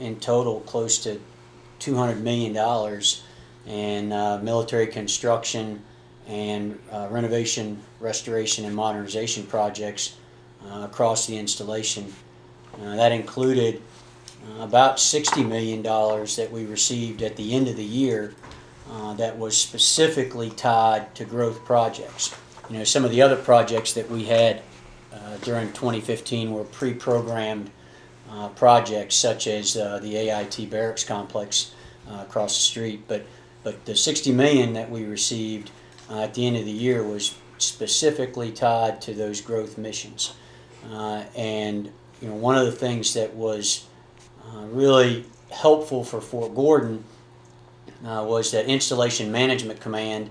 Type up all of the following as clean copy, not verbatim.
in total close to $200 million in military construction and renovation, restoration, and modernization projects across the installation. That included about $60 million that we received at the end of the year that was specifically tied to growth projects. Some of the other projects that we had during 2015 were pre-programmed projects, such as the AIT Barracks Complex across the street. But the $60 million that we received at the end of the year was specifically tied to those growth missions. And one of the things that was really helpful for Fort Gordon was that Installation Management Command.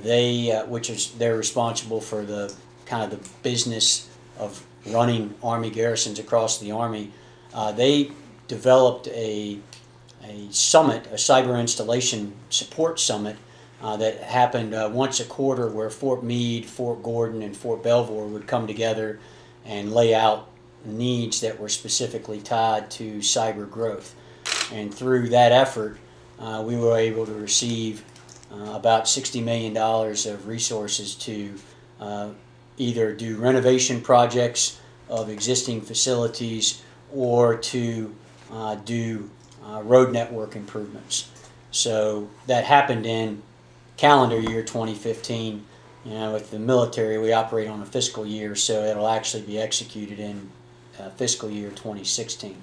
They're responsible for the kind of the business of running Army garrisons across the Army. They developed a summit, a cyber installation support summit that happened once a quarter, where Fort Meade, Fort Gordon, and Fort Belvoir would come together and lay out needs that were specifically tied to cyber growth. And through that effort, we were able to receive about $60 million of resources to either do renovation projects of existing facilities or to do road network improvements. So that happened in calendar year 2015. With the military, we operate on a fiscal year, so it'll actually be executed in fiscal year 2016.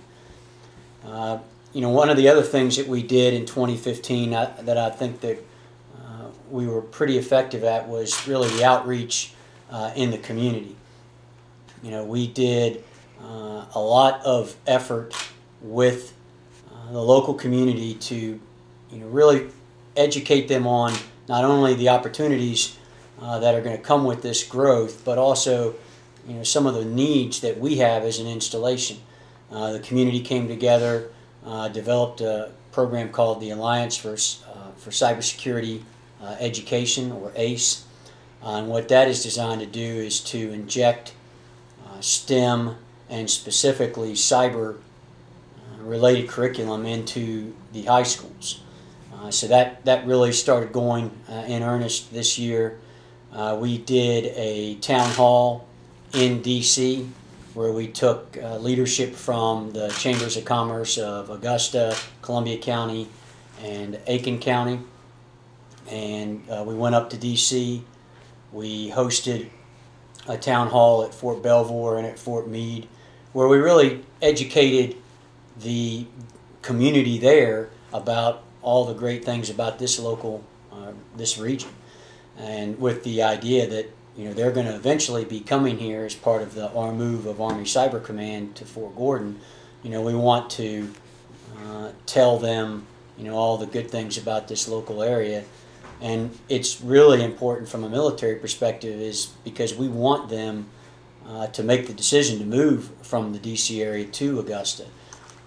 One of the other things that we did in 2015 that I think that we were pretty effective at was really the outreach in the community. We did a lot of effort with the local community to really educate them on not only the opportunities that are going to come with this growth, but also some of the needs that we have as an installation. The community came together, developed a program called the Alliance for Cybersecurity Education, or ACE. And what that is designed to do is to inject STEM and specifically cyber related curriculum into the high schools. So that really started going in earnest this year. We did a town hall in D.C. where we took leadership from the Chambers of Commerce of Augusta, Columbia County, and Aiken County. And we went up to D.C. We hosted a town hall at Fort Belvoir and at Fort Meade, where we really educated the community there about all the great things about this this region, and with the idea that they're going to eventually be coming here as part of our move of Army Cyber Command to Fort Gordon. We want to tell them all the good things about this local area. And it's really important from a military perspective, is because we want them to make the decision to move from the D.C. area to Augusta,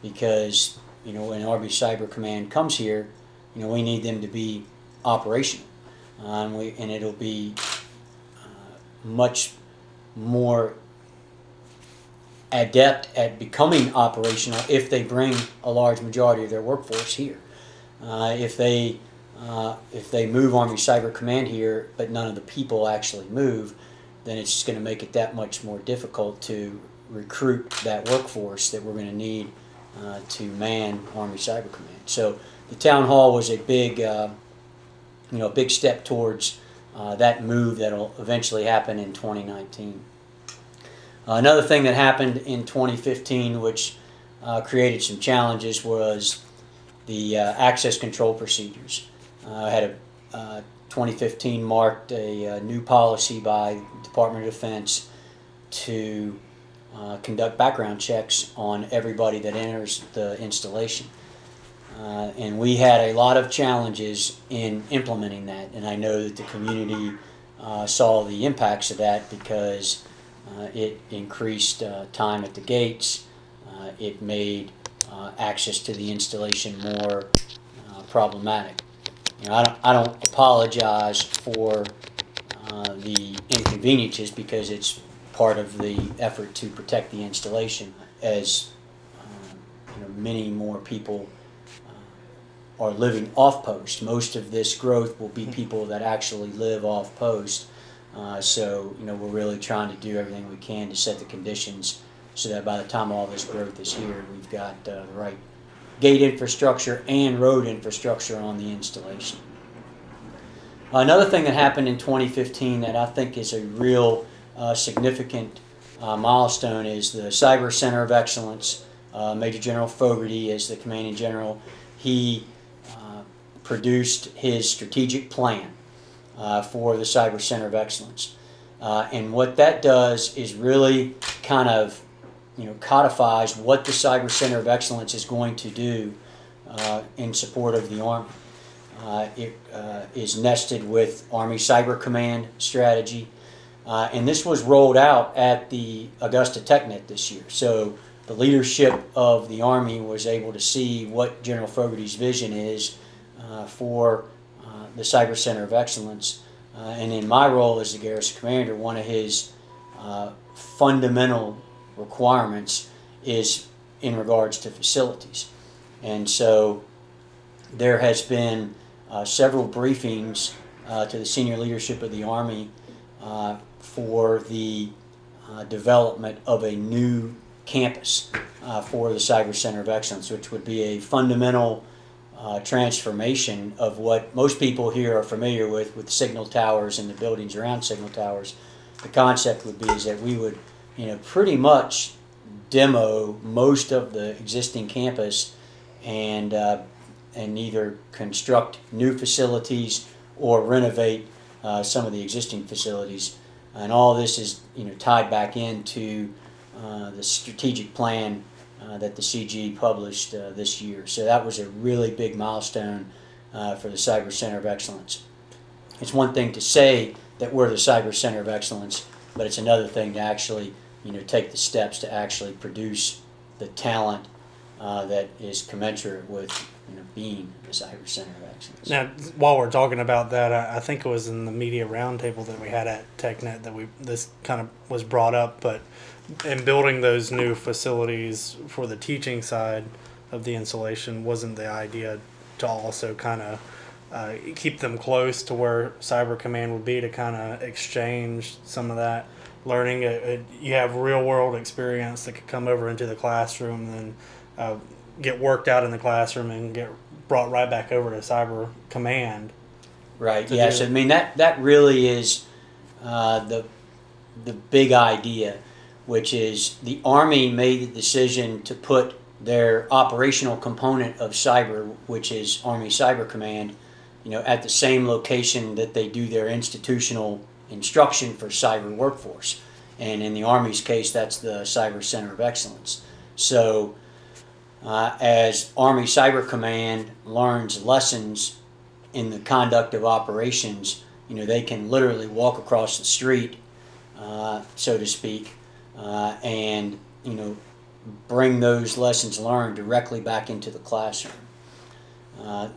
because when Army Cyber Command comes here, we need them to be operational, and it'll be much more adept at becoming operational if they bring a large majority of their workforce here. If they move Army Cyber Command here, but none of the people actually move, then it's just going to make it that much more difficult to recruit that workforce that we're going to need to man Army Cyber Command. So the town hall was a big, big step towards that move that'll eventually happen in 2019. Another thing that happened in 2015, which created some challenges, was the access control procedures. 2015 marked a new policy by the Department of Defense to conduct background checks on everybody that enters the installation. And we had a lot of challenges in implementing that, and I know that the community saw the impacts of that, because it increased time at the gates. It made access to the installation more problematic. I don't apologize for the inconveniences, because it's part of the effort to protect the installation, as many more people are living off post. Most of this growth will be people that actually live off post. So we're really trying to do everything we can to set the conditions so that by the time all this growth is here, we've got the right gate infrastructure and road infrastructure on the installation. Another thing that happened in 2015 that I think is a real significant milestone is the Cyber Center of Excellence. Major General Fogarty is the commanding general. He produced his strategic plan for the Cyber Center of Excellence. And what that does is really kind of codifies what the Cyber Center of Excellence is going to do in support of the Army. It is nested with Army Cyber Command strategy, and this was rolled out at the Augusta TechNet this year. So the leadership of the Army was able to see what General Fogarty's vision is for the Cyber Center of Excellence. And in my role as the garrison commander, one of his fundamental requirements is in regards to facilities. And so there has been several briefings to the senior leadership of the Army for the development of a new campus for the Cyber Center of Excellence, which would be a fundamental transformation of what most people here are familiar with signal towers and the buildings around signal towers. The concept would be is that we would pretty much demo most of the existing campus and either construct new facilities or renovate some of the existing facilities. And all this is tied back into the strategic plan that the CG published this year. So that was a really big milestone for the Cyber Center of Excellence. It's one thing to say that we're the Cyber Center of Excellence, but it's another thing to actually take the steps to actually produce the talent that is commensurate with being the Cyber Center of Excellence. Now, while we're talking about that, I think it was in the media roundtable that we had at TechNet that this kind of was brought up, but in building those new facilities for the teaching side of the installation, wasn't the idea to also kind of keep them close to where Cyber Command would be to kind of exchange some of that learning? You have real world experience that could come over into the classroom and then get worked out in the classroom and get brought right back over to Cyber Command. Right. Yes. I mean that really is the big idea, which is the Army made the decision to put their operational component of cyber, which is Army Cyber Command, at the same location that they do their institutional instruction for cyber workforce. And in the Army's case, that's the Cyber Center of Excellence. So as Army Cyber Command learns lessons in the conduct of operations, they can literally walk across the street, so to speak, and bring those lessons learned directly back into the classroom.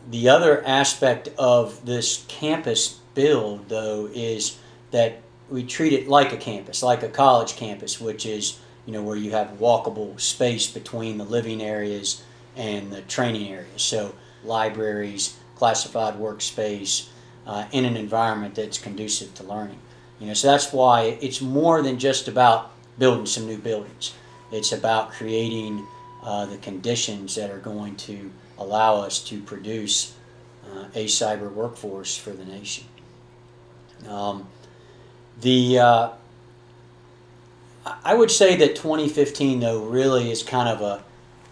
The other aspect of this campus build, though, is that we treat it like a campus, like a college campus, which is where you have walkable space between the living areas and the training areas. So libraries, classified workspace, in an environment that's conducive to learning. So that's why it's more than just about building some new buildings. It's about creating the conditions that are going to allow us to produce a cyber workforce for the nation. I would say that 2015, though, really is kind of a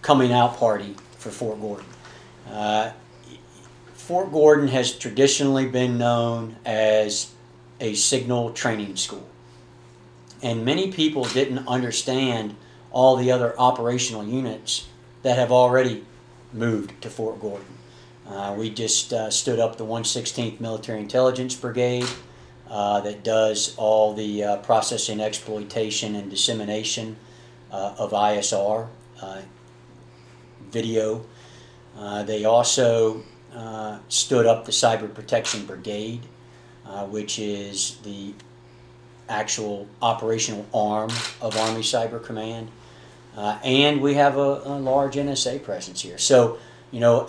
coming out party for Fort Gordon. Fort Gordon has traditionally been known as a signal training school. And many people didn't understand all the other operational units that have already moved to Fort Gordon. We just stood up the 116th Military Intelligence Brigade that does all the processing, exploitation, and dissemination of ISR video. They also stood up the Cyber Protection Brigade, which is the actual operational arm of Army Cyber Command. and we have a large NSA presence here. So,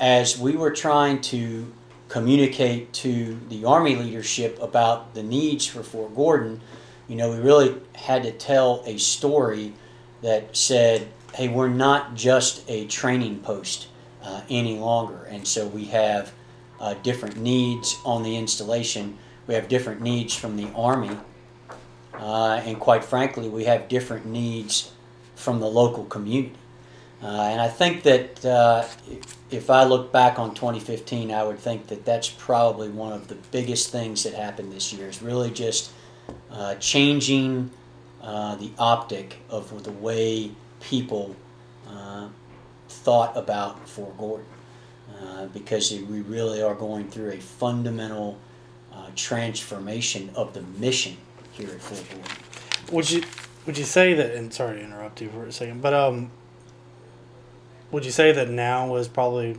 as we were trying to communicate to the Army leadership about the needs for Fort Gordon, we really had to tell a story that said, hey, we're not just a training post any longer. And so we have different needs on the installation. We have different needs from the Army. And quite frankly, we have different needs from the local community. And I think that if I look back on 2015, I would think that that's probably one of the biggest things that happened this year, is really just changing the optic of the way people thought about Fort Gordon. Because we really are going through a fundamental transformation of the mission here at Fort Gordon. Would you say that? And sorry to interrupt you for a second, but would you say that now was probably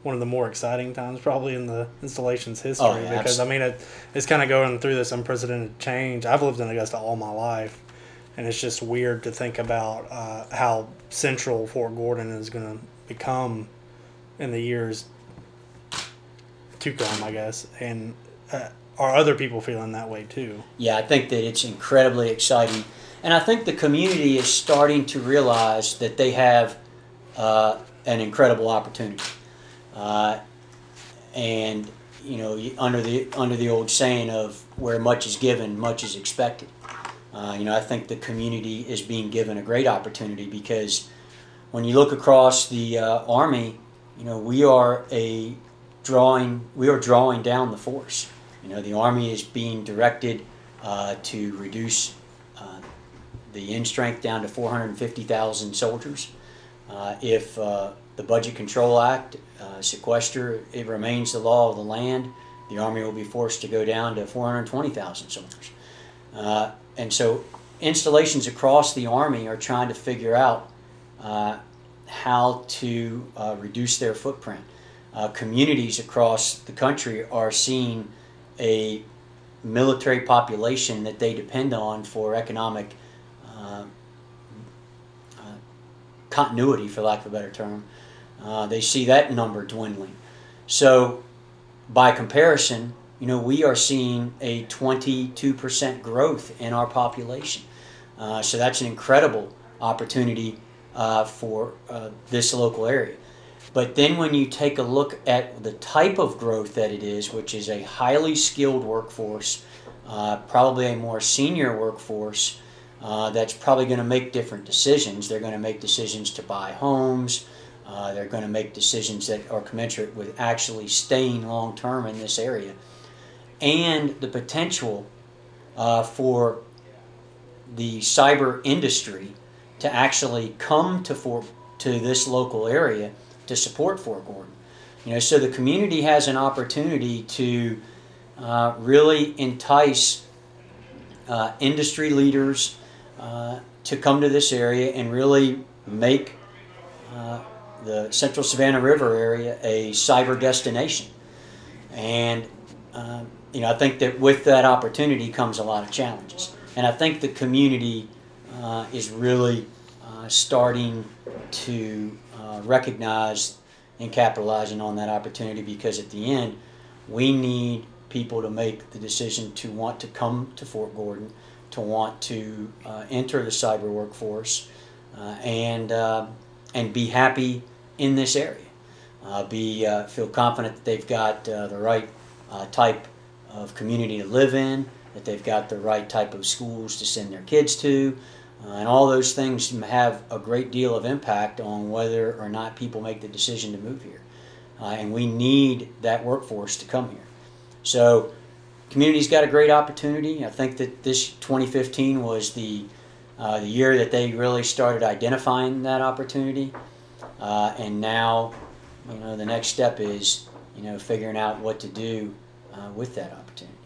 one of the more exciting times, probably in the installation's history? Oh, yeah, because absolutely. it's kind of going through this unprecedented change. I've lived in Augusta all my life, and it's just weird to think about how central Fort Gordon is going to become in the years to come, I guess. And are other people feeling that way too? Yeah, I think that it's incredibly exciting. And I think the community is starting to realize that they have an incredible opportunity. And, under the old saying of where much is given, much is expected. I think the community is being given a great opportunity, because when you look across the Army, we are drawing down the force. The Army is being directed to reduce the end strength down to 450,000 soldiers. If the Budget Control Act, sequester, it remains the law of the land, the Army will be forced to go down to 420,000 soldiers. And so installations across the Army are trying to figure out how to reduce their footprint. Communities across the country are seeing a military population that they depend on for economic continuity, for lack of a better term. They see that number dwindling. So by comparison, we are seeing a 22% growth in our population. So that's an incredible opportunity for this local area. But then when you take a look at the type of growth that it is, which is a highly skilled workforce, probably a more senior workforce, that's probably going to make different decisions. They're going to make decisions to buy homes. They're going to make decisions that are commensurate with actually staying long term in this area. And the potential for the cyber industry to actually come to this local area to support Fort Gordon. So the community has an opportunity to really entice industry leaders to come to this area and really make the Central Savannah River area a cyber destination. And I think that with that opportunity comes a lot of challenges. And I think the community is really starting to recognize and capitalizing on that opportunity, because at the end, we need people to make the decision to want to come to Fort Gordon, to want to enter the cyber workforce, and be happy in this area. Feel confident that they've got the right type of community to live in, that they've got the right type of schools to send their kids to, and all those things have a great deal of impact on whether or not people make the decision to move here. And we need that workforce to come here. So community's got a great opportunity. I think that this 2015 was the year that they really started identifying that opportunity. And now, the next step is, figuring out what to do with that opportunity.